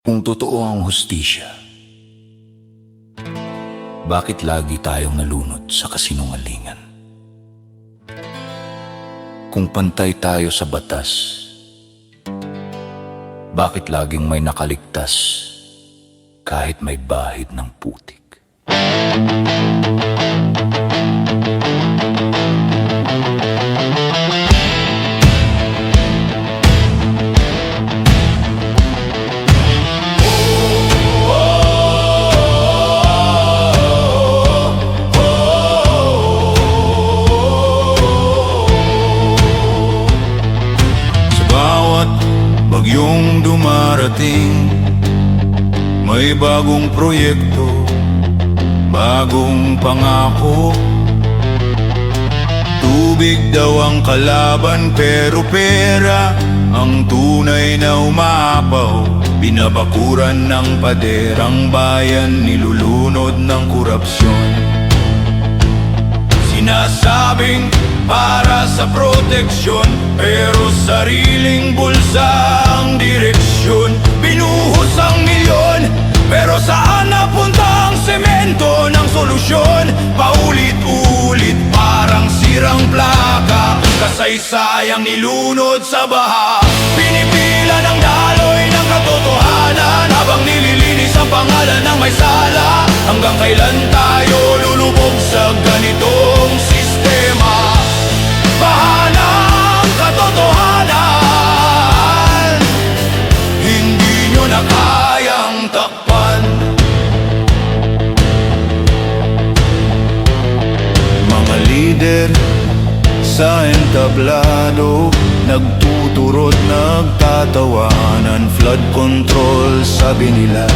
Kung totoo ang hustisya, bakit lagi tayong nalunod sa kasinungalingan? Kung pantay tayo sa batas, bakit laging may nakaligtas kahit may bahid ng putik? Bagyong dumarating, may bagong proyekto, bagong pangako. Tubig daw ang kalaban pero pera ang tunay na umaapaw. Binabakuran ng paderang bayan, nilulunod ng korupsyon. Sinasabing para sa proteksyon, pero sariling bulsa ang direksyon. Binuhos ang milyon, pero saan napunta ang semento ng solusyon? Paulit-ulit parang sirang plaka, kasaysayang nilunod sa baha. Pinipila ng daloy ng katotohanan, habang nililinis ang pangalan ng may sala. Hanggang kailan tayo lulubog sa ganitong sistema? Bahanang katotohanan, hindi nyo na kayang takpan. Mga lider sa entablado, nagtuturot, nagtatawanan. Flood control sabi nila,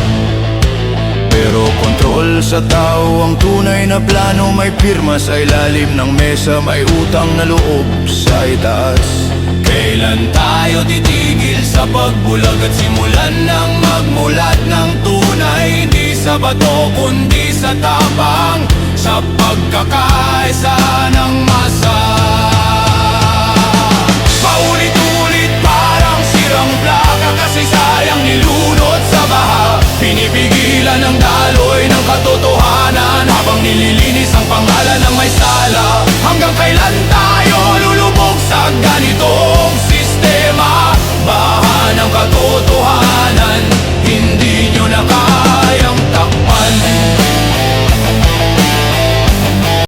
pero kontrol sa tao ang tunay na plano. May pirma sa ilalim ng mesa, may utang na loob sa itaas. Kailan tayo titigil sa pagbulag at simulan ng magmulat ng tunay? Hindi sa bato kundi sa tapang, sa pagkakaisa ng masa. Paulit-ulit parang sirang plaka, kasaysayang nilunod sa baha. Pinipigilan ng daloy ng katotohanan, habang nililinis ang pangalan ng may sala. Hanggang kailan tayo lulubog sa ganitong sistema? Bahan ng katotohanan, hindi nyo na